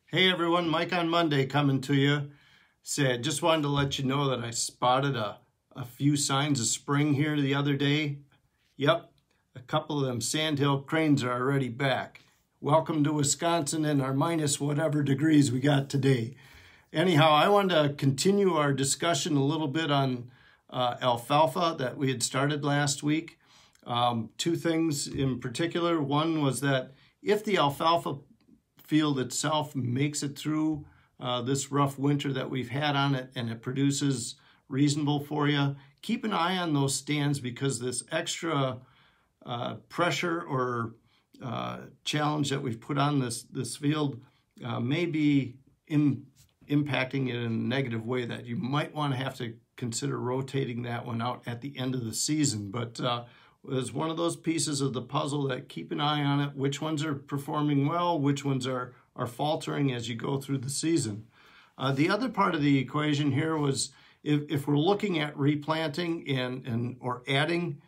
Hey everyone, Mike on Monday coming to you. I just wanted to let you know that I spotted a few signs of spring here the other day. Yep, a couple of them sandhill cranes are already back. Welcome to Wisconsin and our minus whatever degrees we got today. Anyhow, I wanted to continue our discussion a little bit on alfalfa that we had started last week. Two things in particular. One was that if the alfalfa field itself makes it through this rough winter that we've had on it and it produces reasonable for you, keep an eye on those stands, because this extra pressure or challenge that we've put on this field may be impacting it in a negative way, that you might want to have to consider rotating that one out at the end of the season. But there's one of those pieces of the puzzle that keep an eye on it, which ones are performing well, which ones are faltering as you go through the season. The other part of the equation here was if we're looking at replanting or adding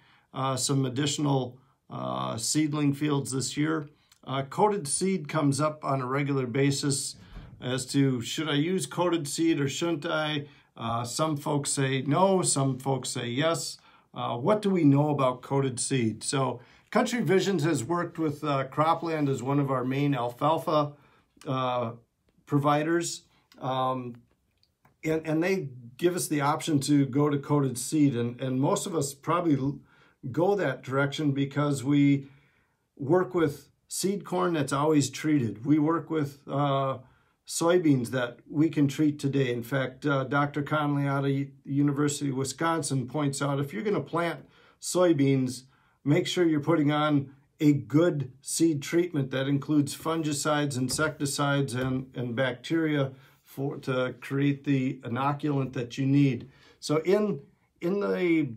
some additional seedling fields this year, coated seed comes up on a regular basis as to should I use coated seed or shouldn't I? Some folks say no, some folks say yes. What do we know about coated seed? So Country Visions has worked with Cropland as one of our main alfalfa providers, and they give us the option to go to coated seed, and most of us probably go that direction because we work with seed corn that's always treated. We work with soybeans that we can treat today. In fact, Dr. Conley out of the University of Wisconsin points out if you're going to plant soybeans, make sure you're putting on a good seed treatment that includes fungicides, insecticides, and bacteria to create the inoculant that you need. So in the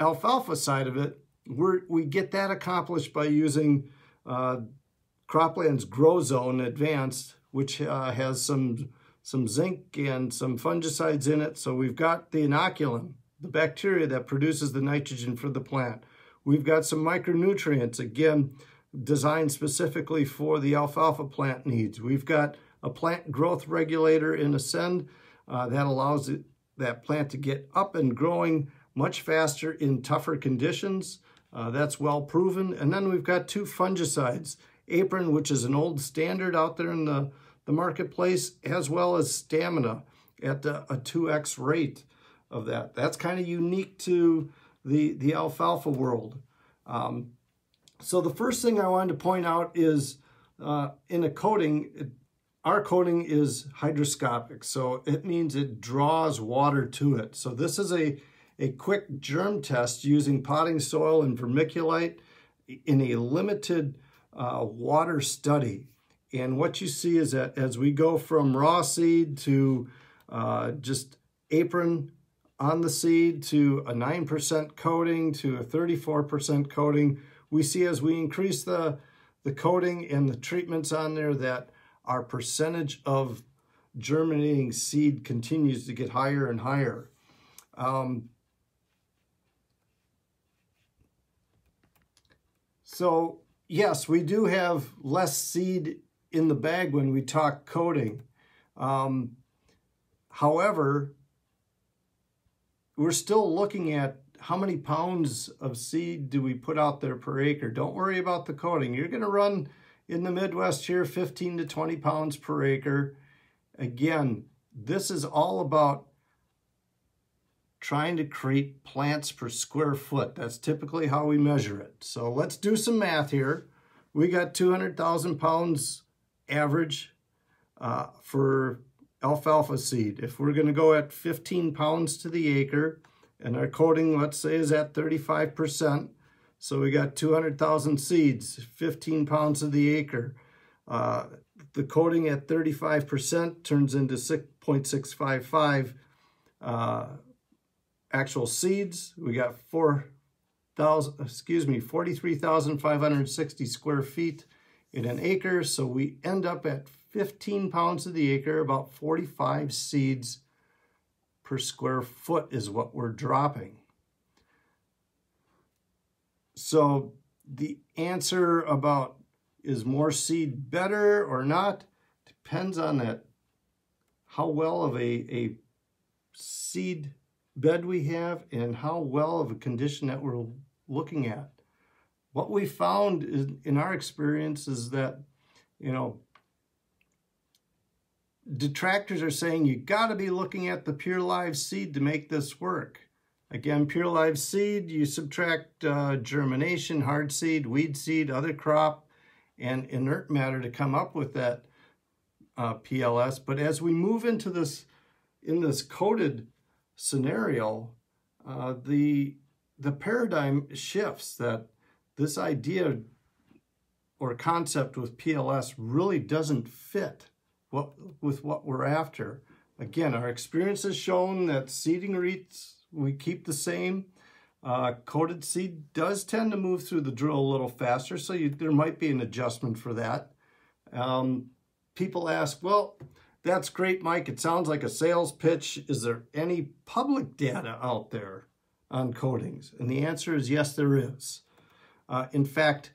alfalfa side of it, we get that accomplished by using Cropland's Grow Zone Advanced, which has some zinc and some fungicides in it. So we've got the inoculant, the bacteria that produces the nitrogen for the plant. We've got some micronutrients, again, designed specifically for the alfalfa plant needs. We've got a plant growth regulator in Ascend that allows that plant to get up and growing much faster in tougher conditions. That's well proven. And then we've got two fungicides, Apron, which is an old standard out there in the marketplace, as well as Stamina at a 2x rate of that. That's kind of unique to the alfalfa world. So the first thing I wanted to point out is in a coating, our coating is hydroscopic. So it means it draws water to it. So this is a quick germ test using potting soil and vermiculite in a limited water study. And what you see is that as we go from raw seed to just Apron on the seed to a 9% coating to a 34% coating, we see as we increase the coating and the treatments on there that our percentage of germinating seed continues to get higher and higher. So yes, we do have less seed in the bag when we talk coating. However, we're still looking at how many pounds of seed do we put out there per acre. Don't worry about the coating. You're going to run in the Midwest here 15 to 20 pounds per acre. Again, this is all about trying to create plants per square foot. That's typically how we measure it. So let's do some math here. We got 200,000 pounds average for alfalfa seed. If we're going to go at 15 pounds to the acre, and our coating, let's say, is at 35%, so we got 200,000 seeds, 15 pounds to the acre. The coating at 35% turns into 6.655 actual seeds. We got 43,560 square feet in an acre, so we end up at 15 pounds to the acre, about 45 seeds per square foot is what we're dropping. So the answer about is more seed better or not depends on that, how well of a seed bed we have and how well of a condition that we're looking at. What we found in our experience is that, detractors are saying you got to be looking at the pure live seed to make this work. Again, pure live seed, you subtract germination, hard seed, weed seed, other crop, and inert matter to come up with that PLS. But as we move into this, in this coated scenario, the paradigm shifts, that this idea or concept with PLS really doesn't fit with what we're after. Again, our experience has shown that seeding rates we keep the same. Coated seed does tend to move through the drill a little faster, so there might be an adjustment for that. People ask, well, that's great, Mike. It sounds like a sales pitch. Is there any public data out there on coatings? And the answer is yes, there is. In fact,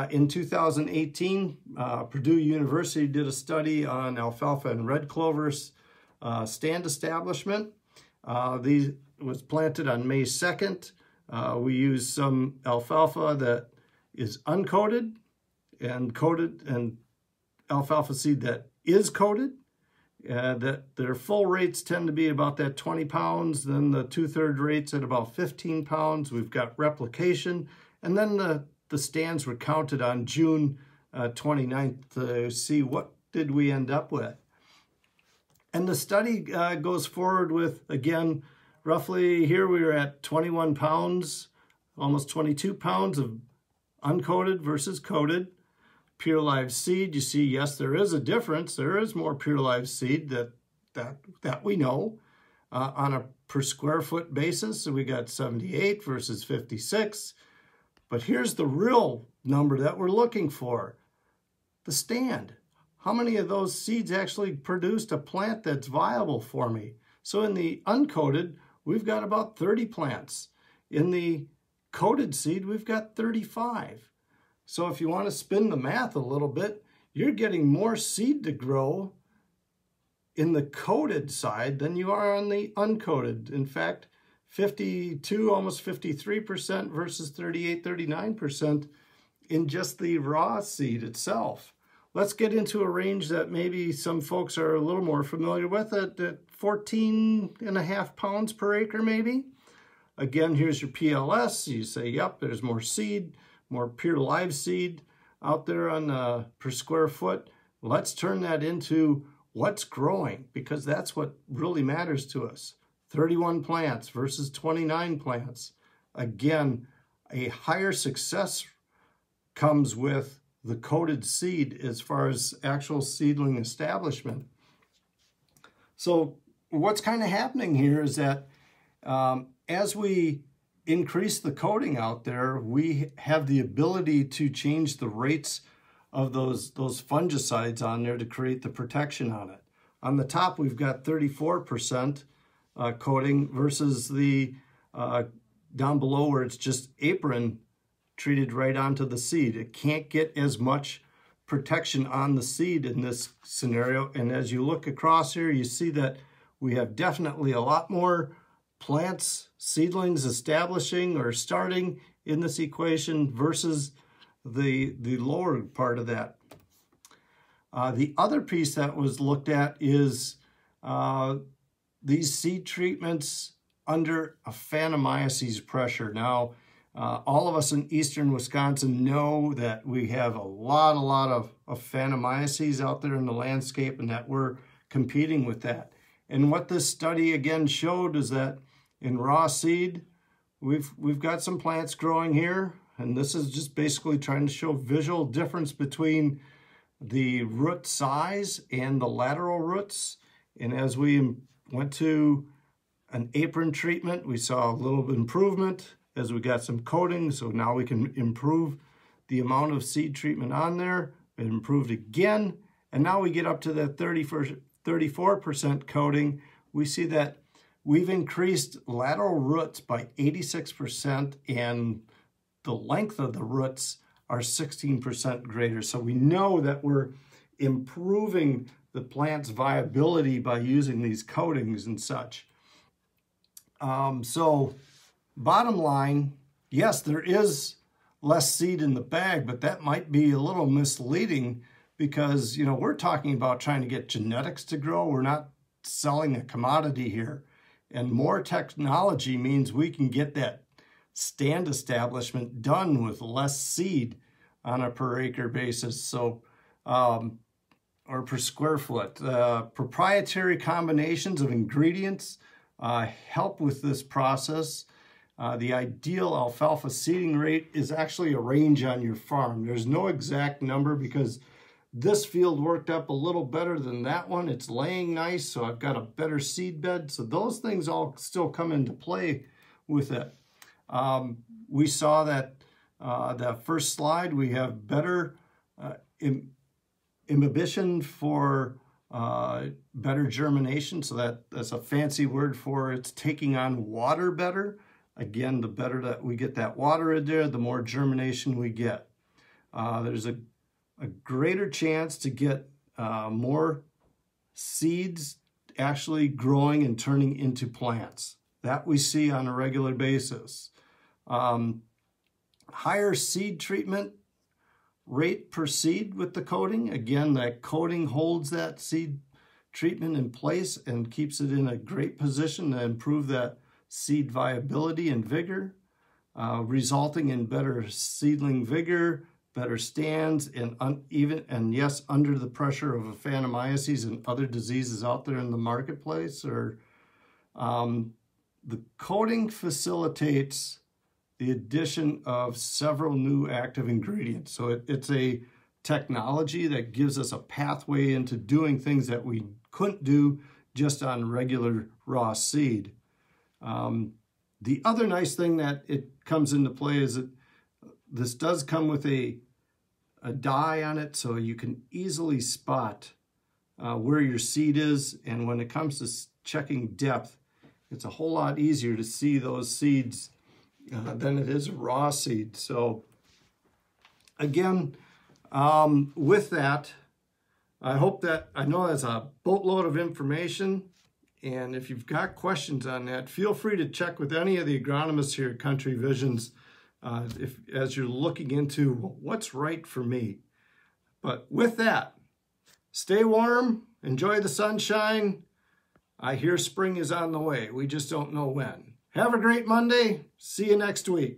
in 2018, Purdue University did a study on alfalfa and red clover's stand establishment. These was planted on May 2nd. We used some alfalfa that is uncoated and coated, and alfalfa seed that is coated. That their full rates tend to be about that 20 pounds, then the 2/3 rates at about 15 pounds. We've got replication, and then the stands were counted on June 29th to see what did we end up with. And the study goes forward with, again, roughly here we were at 21 pounds, almost 22 pounds of uncoated versus coated. Pure live seed, you see, yes, there is a difference. There is more pure live seed that we know on a per square foot basis. So we got 78 versus 56. But here's the real number that we're looking for, the stand. How many of those seeds actually produced a plant that's viable for me? So in the uncoated, we've got about 30 plants. In the coated seed, we've got 35. So if you want to spin the math a little bit, you're getting more seed to grow in the coated side than you are on the uncoated. In fact, 52, almost 53% versus 38, 39% in just the raw seed itself. Let's get into a range that maybe some folks are a little more familiar with, at 14.5 pounds per acre maybe. Again, here's your PLS. You say, yep, there's more seed, more pure live seed out there on per square foot. Let's turn that into what's growing, because that's what really matters to us. 31 plants versus 29 plants. Again, a higher success comes with the coated seed as far as actual seedling establishment. So what's kind of happening here is that as we increase the coating out there, we have the ability to change the rates of those fungicides on there to create the protection on it. On the top, we've got 34% coating versus the down below where it's just apron treated right onto the seed. It can't get as much protection on the seed in this scenario. And as you look across here, you see that we have definitely a lot more plants, seedlings establishing or starting in this equation versus the lower part of that. The other piece that was looked at is these seed treatments under a Phantomyces pressure. Now, all of us in eastern Wisconsin know that we have a lot of Phantomyces out there in the landscape, and that we're competing with that. And what this study again showed is that in raw seed, we've got some plants growing here, and this is just basically trying to show visual difference between the root size and the lateral roots. And as we went to an apron treatment, we saw a little improvement as we got some coating. So now we can improve the amount of seed treatment on there. It improved again. And now we get up to that 34% coating. We see that we've increased lateral roots by 86%, and the length of the roots are 16% greater. So we know that we're improving the plant's viability by using these coatings and such. So bottom line, yes, there is less seed in the bag, but that might be a little misleading because, you know, we're talking about trying to get genetics to grow. We're not selling a commodity here. And more technology means we can get that stand establishment done with less seed on a per acre basis. So, or per square foot. Proprietary combinations of ingredients help with this process. The ideal alfalfa seeding rate is actually a range on your farm. There's no exact number because this field worked up a little better than that one. It's laying nice, so I've got a better seed bed. So those things all still come into play with it. We saw that that first slide, we have better imbibition for better germination. So that's a fancy word for it's taking on water better. Again, the better that we get that water in there, the more germination we get. There's a greater chance to get more seeds actually growing and turning into plants. That we see on a regular basis. Higher seed treatment rate per seed with the coating. Again, that coating holds that seed treatment in place and keeps it in a great position to improve that seed viability and vigor, resulting in better seedling vigor, better stands, and yes, under the pressure of aphanomyces and other diseases out there in the marketplace. Or the coating facilitates the addition of several new active ingredients. So it's a technology that gives us a pathway into doing things that we couldn't do just on regular raw seed. The other nice thing that it comes into play is that this does come with a dye on it, so you can easily spot where your seed is. And when it comes to checking depth, it's a whole lot easier to see those seeds than it is a raw seed. So again, with that, I know that's a boatload of information. And if you've got questions on that, feel free to check with any of the agronomists here at Country Visions as you're looking into what's right for me. But with that, stay warm, enjoy the sunshine. I hear spring is on the way. We just don't know when. Have a great Monday. See you next week.